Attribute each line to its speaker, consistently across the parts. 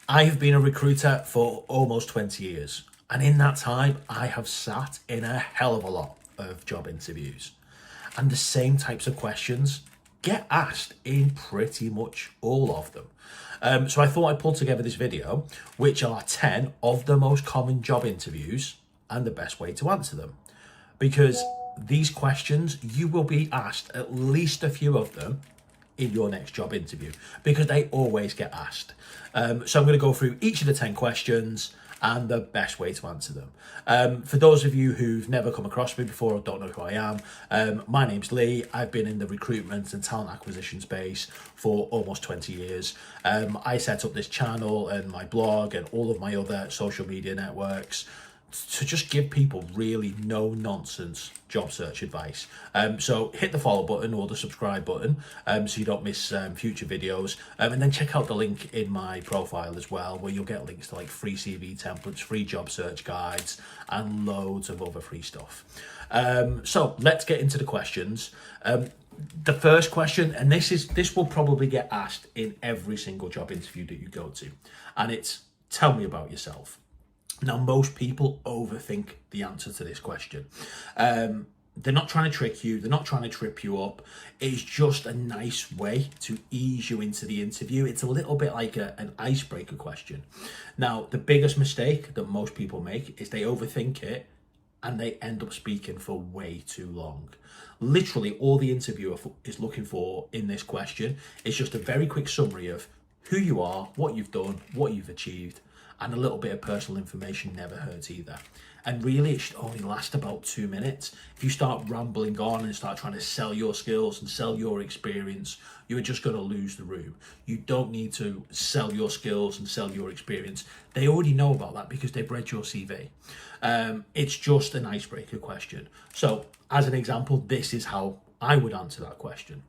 Speaker 1: I have been a recruiter for almost 20 years, and in that time, I have sat in a hell of a lot of job interviews, and the same types of questions get asked in pretty much all of them. So I thought I'd pull together this video, which are 10 of the most common job interviews and the best way to answer them. Because these questions, you will be asked at least a few of them in your next job interview because they always get asked. So I'm going to go through each of the 10 questions and the best way to answer them. For those of you who've never come across me before or don't know who I am, my name's Lee. I've been in the recruitment and talent acquisition space for almost 20 years. I set up this channel and my blog and all of my other social media networks to just give people really no nonsense job search advice. So hit the follow button or the subscribe button so you don't miss future videos, and then check out the link in my profile as well, where you'll get links to like free CV templates, free job search guides, and loads of other free stuff. So let's get into the questions. The first question, and this will probably get asked in every single job interview that you go to, and it's, tell me about yourself. Now, most people overthink the answer to this question. They're not trying to trick you. They're not trying to trip you up. It's just a nice way to ease you into the interview. It's a little bit like an icebreaker question. Now, the biggest mistake that most people make is they overthink it and they end up speaking for way too long. Literally, all the interviewer is looking for in this question is just a very quick summary of who you are, what you've done, what you've achieved, and a little bit of personal information never hurts either. And really, it should only last about 2 minutes. If you start rambling on and start trying to sell your skills and sell your experience, you're just going to lose the room. You don't need to sell your skills and sell your experience. They already know about that because they've read your CV. It's just an icebreaker question. So as an example, this is how I would answer that question.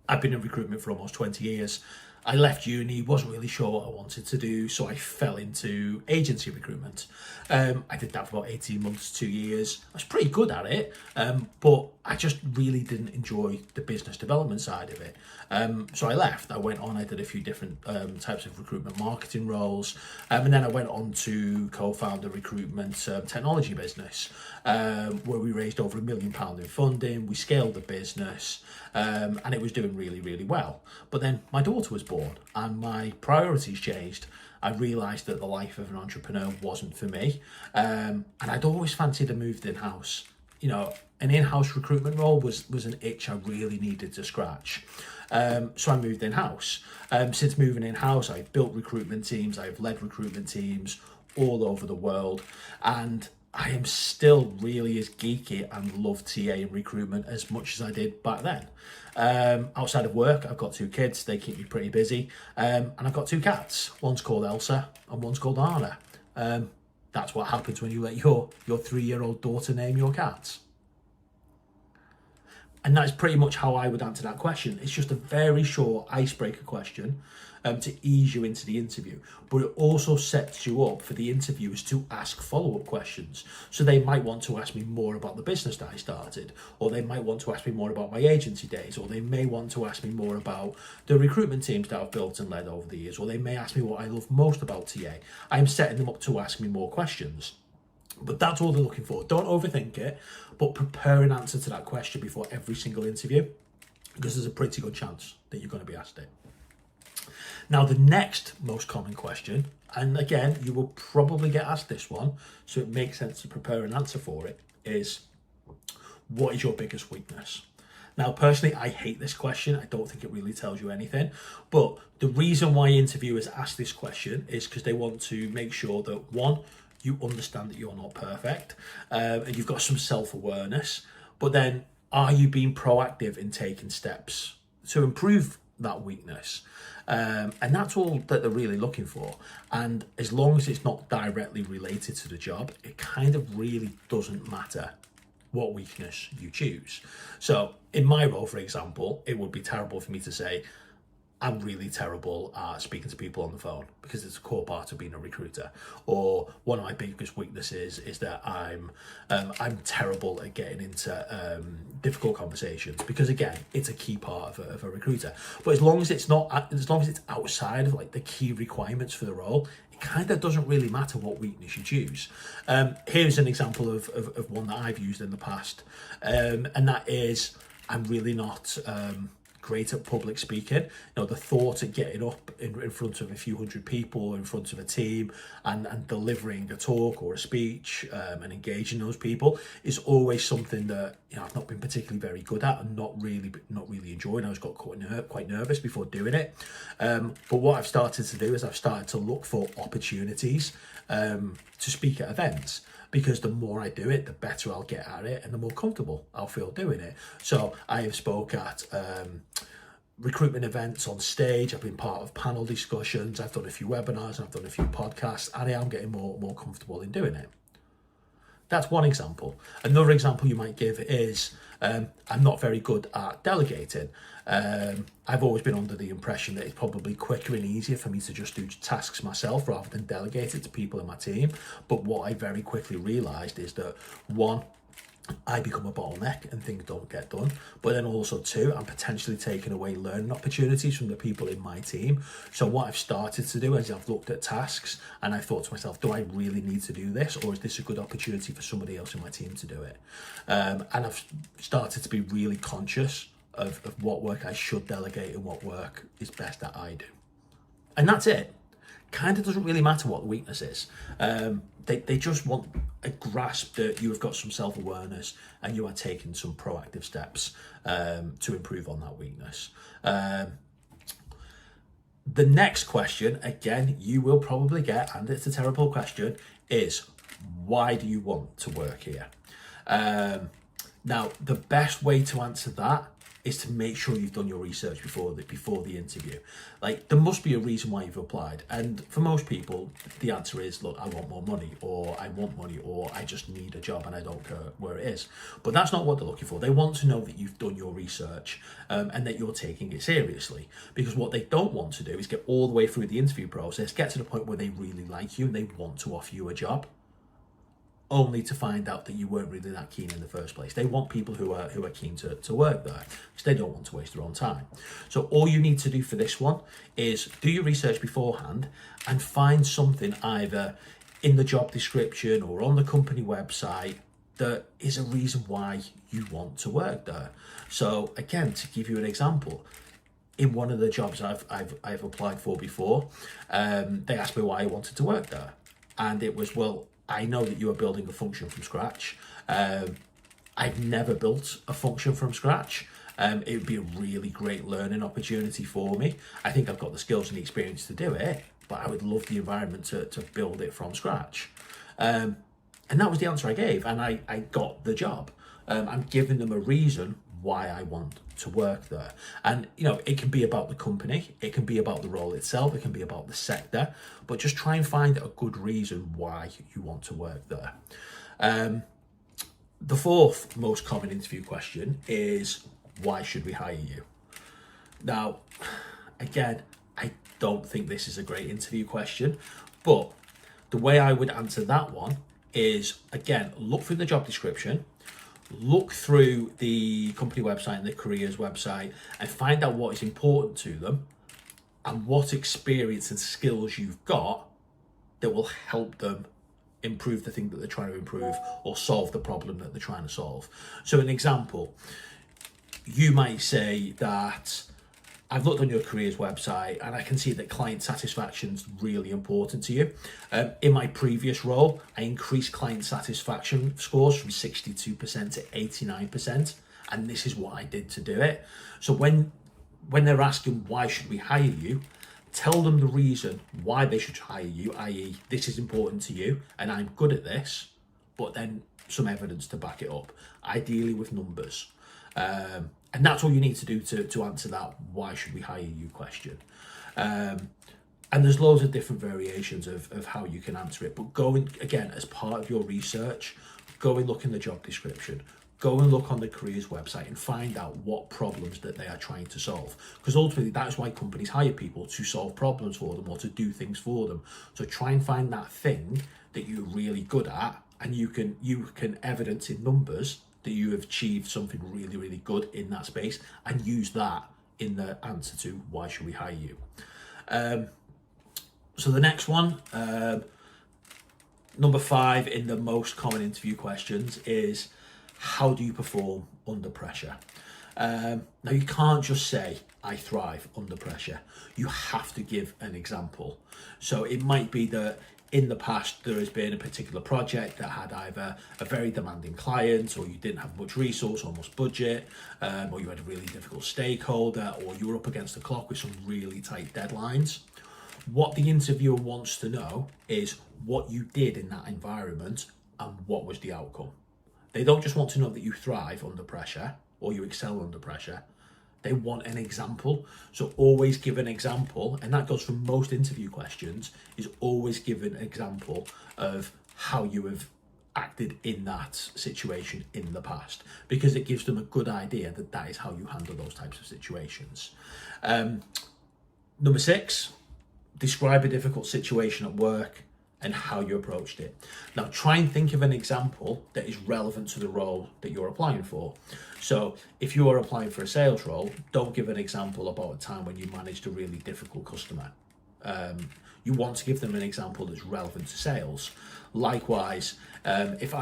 Speaker 1: I've been in recruitment for almost 20 years. I left uni, wasn't really sure what I wanted to do, so I fell into agency recruitment. I did that for about 18 months, 2 years. I was pretty good at it, but I just really didn't enjoy the business development side of it. So I left. I went on, I did a few different types of recruitment marketing roles, and then I went on to co-found a recruitment technology business, where we raised over £1 million in funding. We scaled the business, and it was doing really, really well. But then my daughter was born and my priorities changed. I realised that the life of an entrepreneur wasn't for me, and I'd always fancied a move in-house. You know, an in-house recruitment role was an itch I really needed to scratch. So I moved in-house. Since moving in-house, I've built recruitment teams, I've led recruitment teams all over the world, and I am still really as geeky and love TA and recruitment as much as I did back then. Outside of work, I've got 2 kids. They keep me pretty busy. And I've got 2 cats. One's called Elsa and one's called Anna. That's what happens when you let your 3-year-old daughter name your cats. And that's pretty much how I would answer that question. It's just a very short icebreaker question to ease you into the interview. But it also sets you up for the interviewers to ask follow-up questions. So they might want to ask me more about the business that I started, or they might want to ask me more about my agency days, or they may want to ask me more about the recruitment teams that I've built and led over the years, or they may ask me what I love most about TA. I'm setting them up to ask me more questions. But that's all they're looking for. Don't overthink it, but prepare an answer to that question before every single interview, because there's a pretty good chance that you're going to be asked it. Now, the next most common question, and again, you will probably get asked this one, so it makes sense to prepare an answer for it, is what is your biggest weakness? Now, personally, I hate this question. I don't think it really tells you anything. But the reason why interviewers ask this question is because they want to make sure that, one, you understand that you're not perfect, and you've got some self-awareness, but then are you being proactive in taking steps to improve that weakness? And that's all that they're really looking for. And as long as it's not directly related to the job, it kind of really doesn't matter what weakness you choose. So in my role, for example, it would be terrible for me to say, I'm really terrible at speaking to people on the phone because it's a core part of being a recruiter. Or one of my biggest weaknesses is that I'm terrible at getting into difficult conversations, because again, it's a key part of a recruiter. But as long as it's outside of like the key requirements for the role, it kind of doesn't really matter what weakness you choose. Here's an example of one that I've used in the past, and that is I'm really not great at public speaking. The thought of getting up in front of a few hundred people, in front of a team, and delivering a talk or a speech, and engaging those people is always something that I've not been particularly very good at, and not really enjoying. I was got quite nervous before doing it. But what I've started to do is I've started to look for opportunities to speak at events, because the more I do it, the better I'll get at it and the more comfortable I'll feel doing it. So I have spoke at recruitment events on stage. I've been part of panel discussions. I've done a few webinars. I've done a few podcasts, and I am getting more comfortable in doing it. That's one example. Another example you might give is I'm not very good at delegating. I've always been under the impression that it's probably quicker and easier for me to just do tasks myself rather than delegate it to people in my team. But what I very quickly realised is that, one, I become a bottleneck and things don't get done. But then also, two, I'm potentially taking away learning opportunities from the people in my team. So what I've started to do is I've looked at tasks and I thought to myself, do I really need to do this, or is this a good opportunity for somebody else in my team to do it? And I've started to be really conscious of what work I should delegate and what work is best that I do. And that's it. Kind of doesn't really matter what the weakness is. They just want a grasp that you have got some self-awareness and you are taking some proactive steps to improve on that weakness. The next question, again, you will probably get, and it's a terrible question, is why do you want to work here? Now, the best way to answer that is to make sure you've done your research before the interview. Like, there must be a reason why you've applied. And for most people, the answer is, look, I want more money, or I want money, or I just need a job and I don't care where it is. But that's not what they're looking for. They want to know that you've done your research and that you're taking it seriously. Because what they don't want to do is get all the way through the interview process, get to the point where they really like you and they want to offer you a job, only to find out that you weren't really that keen in the first place. They want people who are keen to work there, because they don't want to waste their own time. So all you need to do for this one is do your research beforehand and find something either in the job description or on the company website that is a reason why you want to work there. So again, to give you an example, in one of the jobs I've applied for before, they asked me why I wanted to work there, and it was, well, I know that you are building a function from scratch. I've never built a function from scratch. It would be a really great learning opportunity for me. I think I've got the skills and the experience to do it, but I would love the environment to build it from scratch. And that was the answer I gave, and I got the job. I'm giving them a reason why I want to work there. And it can be about the company, it can be about the role itself, it can be about the sector, but just try and find a good reason why you want to work there. The fourth most common interview question is, why should we hire you? Now, again, I don't think this is a great interview question, but the way I would answer that one is, again, look through the job description, look through the company website and the careers website, and find out what is important to them and what experience and skills you've got that will help them improve the thing that they're trying to improve or solve the problem that they're trying to solve. So an example, you might say that I've looked on your careers website and I can see that client satisfaction is really important to you. In my previous role, I increased client satisfaction scores from 62% to 89%. And this is what I did to do it. So when they're asking, why should we hire you? Tell them the reason why they should hire you, i.e. this is important to you and I'm good at this, but then some evidence to back it up, ideally with numbers. And that's all you need to do to answer that why should we hire you question. And there's loads of different variations of how you can answer it. But go in, again, as part of your research, go and look in the job description. go and look on the careers website and find out what problems that they are trying to solve. Because ultimately, that's why companies hire people, to solve problems for them or to do things for them. So try and find that thing that you're really good at, and you can evidence in numbers that you have achieved something really, really good in that space, and use that in the answer to why should we hire you. So the next one, number 5 in the most common interview questions, is how do you perform under pressure? Now, you can't just say, I thrive under pressure. You have to give an example. So it might be that in the past there has been a particular project that had either a very demanding client, or you didn't have much resource or much budget, or you had a really difficult stakeholder, or you were up against the clock with some really tight deadlines. What the interviewer wants to know is what you did in that environment and what was the outcome. They don't just want to know that you thrive under pressure or you excel under pressure. They want an example. So always give an example, and that goes for most interview questions, is always give an example of how you have acted in that situation in the past, because it gives them a good idea that that is how you handle those types of situations. Number 6, describe a difficult situation at work and how you approached it. Now, try and think of an example that is relevant to the role that you're applying for. So if you are applying for a sales role, don't give an example about a time when you managed a really difficult customer. You want to give them an example that's relevant to sales. Likewise, if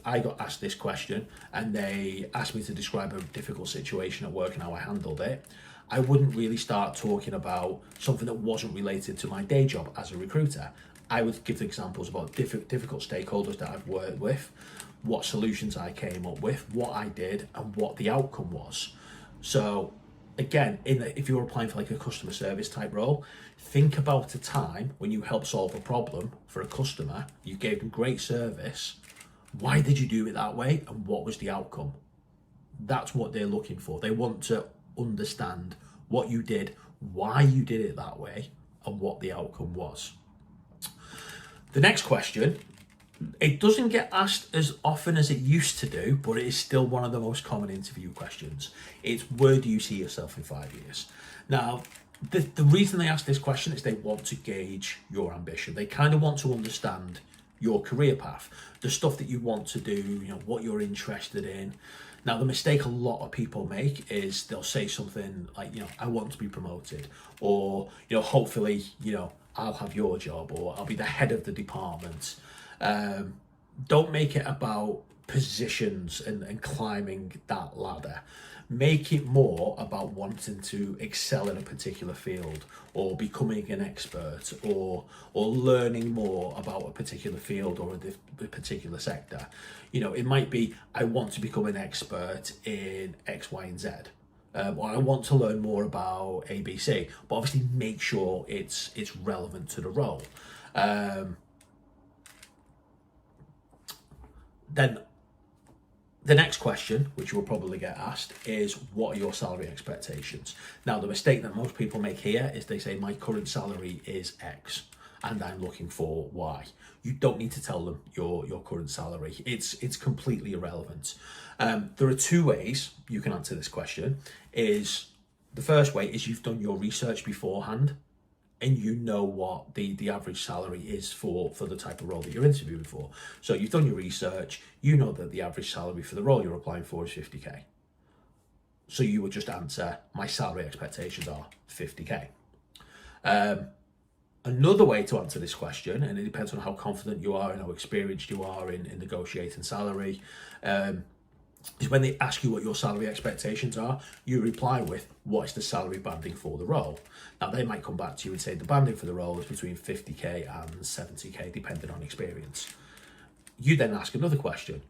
Speaker 1: I got asked this question and they asked me to describe a difficult situation at work and how I handled it, I wouldn't really start talking about something that wasn't related to my day job as a recruiter. I would give examples about difficult stakeholders that I've worked with, what solutions I came up with, what I did, and what the outcome was. So again, if you're applying for like a customer service type role, think about a time when you helped solve a problem for a customer, you gave them great service. Why did you do it that way, and what was the outcome? That's what they're looking for. They want to understand what you did, why you did it that way, and what the outcome was. The next question, it doesn't get asked as often as it used to do, but it is still one of the most common interview questions. It's, where do you see yourself in 5 years? Now, the reason they ask this question is they want to gauge your ambition. They kind of want to understand your career path, the stuff that you want to do, what you're interested in. Now, the mistake a lot of people make is they'll say something like, I want to be promoted, or, hopefully, I'll have your job, or I'll be the head of the department. Don't make it about positions and climbing that ladder. Make it more about wanting to excel in a particular field, or becoming an expert, or learning more about a particular field or a particular sector. It might be, I want to become an expert in X, Y, and Z. Or I want to learn more about ABC, but obviously make sure it's relevant to the role. Then the next question, which you will probably get asked, is what are your salary expectations? Now, the mistake that most people make here is they say, my current salary is X and I'm looking for Y. You don't need to tell them your current salary. It's completely irrelevant. There are 2 ways you can answer this question. The first way is you've done your research beforehand and you know what the average salary is for the type of role that you're interviewing for. So you've done your research, you know that the average salary for the role you're applying for is 50k. So you would just answer, my salary expectations are 50k. Another way to answer this question, and it depends on how confident you are and how experienced you are in negotiating salary, is when they ask you what your salary expectations are, you reply with, what is the salary banding for the role? Now, they might come back to you and say the banding for the role is between 50k and 70k, depending on experience. You then ask another question.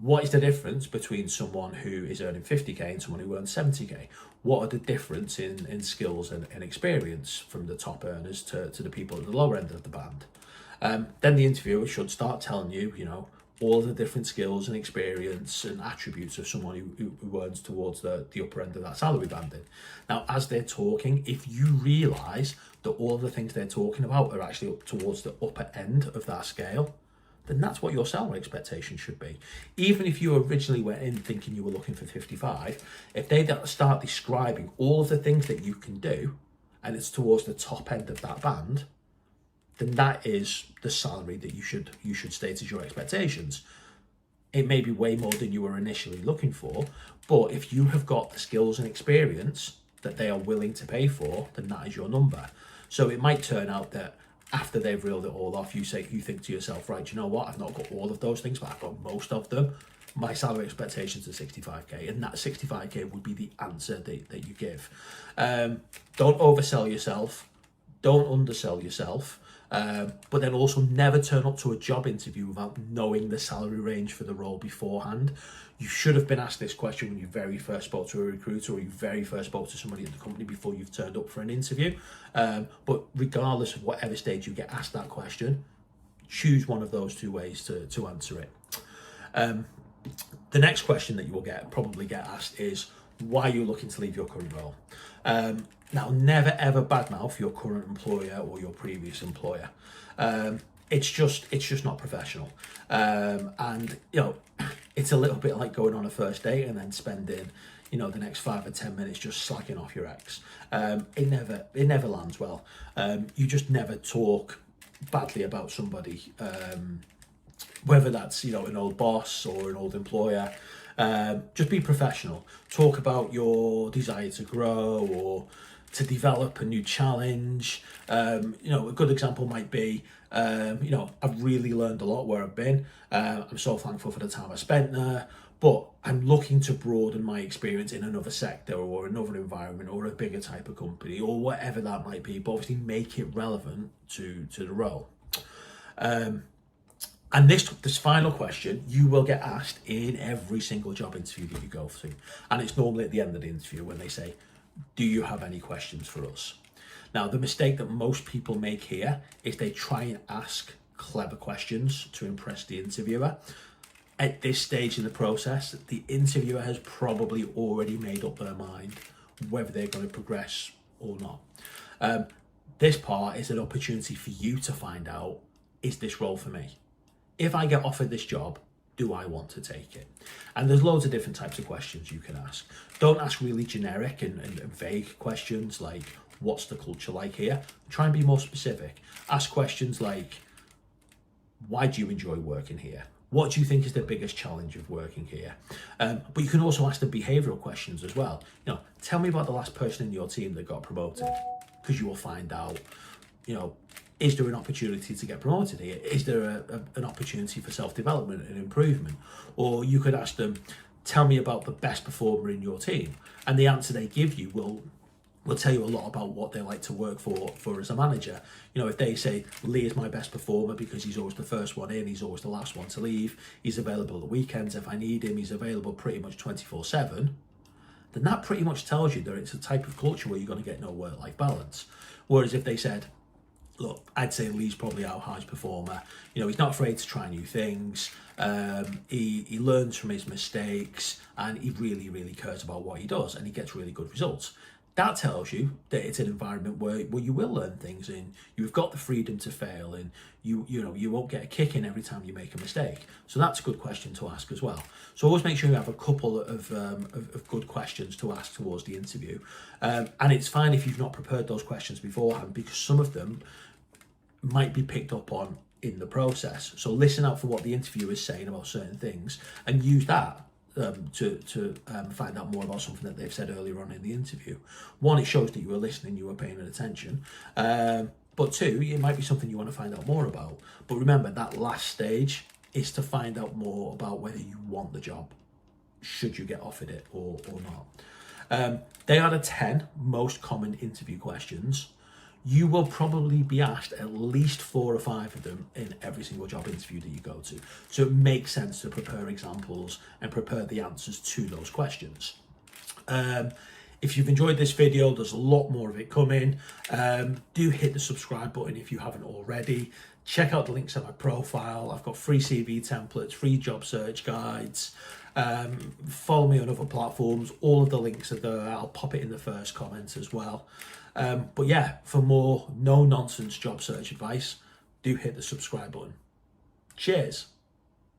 Speaker 1: What is the difference between someone who is earning 50k and someone who earns 70k? What are the difference in skills and experience from the top earners to the people at the lower end of the band? Then the interviewer should start telling you, all the different skills and experience and attributes of someone who earns towards the upper end of that salary banding. Now, as they're talking, if you realise that all the things they're talking about are actually up towards the upper end of that scale, then that's what your salary expectation should be. Even if you originally went in thinking you were looking for 55, if they start describing all of the things that you can do, and it's towards the top end of that band, then that is the salary that you should state as your expectations. It may be way more than you were initially looking for, but if you have got the skills and experience that they are willing to pay for, then that is your number. So it might turn out that after they've reeled it all off, you think to yourself, right, you know what, I've not got all of those things, but I've got most of them. My salary expectations are 65k, and that 65k would be the answer that you give. Don't oversell yourself, don't undersell yourself, but then also never turn up to a job interview without knowing the salary range for the role beforehand. You should have been asked this question when you very first spoke to a recruiter, or you very first spoke to somebody at the company before you've turned up for an interview. But regardless of whatever stage you get asked that question, choose one of those two ways to answer it. The next question that you will probably get asked is, why are you looking to leave your current role? Now, never ever badmouth your current employer or your previous employer. It's just not professional. And it's a little bit like going on a first date and then spending the next 5 or 10 minutes just slacking off your ex. It never lands well. You just never talk badly about somebody, whether that's an old boss or an old employer. Just be professional. Talk about your desire to grow or to develop a new challenge. A good example might be, I've really learned a lot where I've been. I'm so thankful for the time I spent there, but I'm looking to broaden my experience in another sector or another environment or a bigger type of company or whatever that might be, but obviously make it relevant to the role. And this final question you will get asked in every single job interview that you go through. And it's normally at the end of the interview when they say, do you have any questions for us? Now, the mistake that most people make here is they try and ask clever questions to impress the interviewer. At this stage in the process, the interviewer has probably already made up their mind whether they're going to progress or not. This part is an opportunity for you to find out, is this role for me? If I get offered this job, do I want to take it? And there's loads of different types of questions you can ask. Don't ask really generic and vague questions like, what's the culture like here? Try and be more specific. Ask questions like, why do you enjoy working here? What do you think is the biggest challenge of working here? But you can also ask the behavioural questions as well. Tell me about the last person in your team that got promoted, because you will find out, is there an opportunity to get promoted here? Is there an opportunity for self-development and improvement? Or you could ask them, tell me about the best performer in your team. And the answer they give you will tell you a lot about what they like to work for as a manager. If they say, Lee is my best performer because he's always the first one in, he's always the last one to leave, he's available at the weekends if I need him, he's available pretty much 24/7, then that pretty much tells you that it's a type of culture where you're going to get no work-life balance. Whereas if they said, look, I'd say Lee's probably our highest performer. He's not afraid to try new things. He learns from his mistakes, and he really, really cares about what he does, and he gets really good results. That tells you that it's an environment where you will learn things, and you've got the freedom to fail, and you won't get a kick in every time you make a mistake. So that's a good question to ask as well. So always make sure you have a couple of good questions to ask towards the interview. And it's fine if you've not prepared those questions beforehand, because some of them might be picked up on in the process. So listen out for what the interviewer is saying about certain things and use that to find out more about something that they've said earlier on in the interview. One, it shows that you were listening, you were paying attention. But two, it might be something you want to find out more about. But remember, that last stage is to find out more about whether you want the job, should you get offered it or not. They are the 10 most common interview questions. You will probably be asked at least 4 or 5 of them in every single job interview that you go to. So it makes sense to prepare examples and prepare the answers to those questions. If you've enjoyed this video, there's a lot more of it coming. Do hit the subscribe button if you haven't already. Check out the links at my profile. I've got free CV templates, free job search guides. Follow me on other platforms. All of the links are there. I'll pop it in the first comment as well. But yeah, for more no-nonsense job search advice, do hit the subscribe button. Cheers.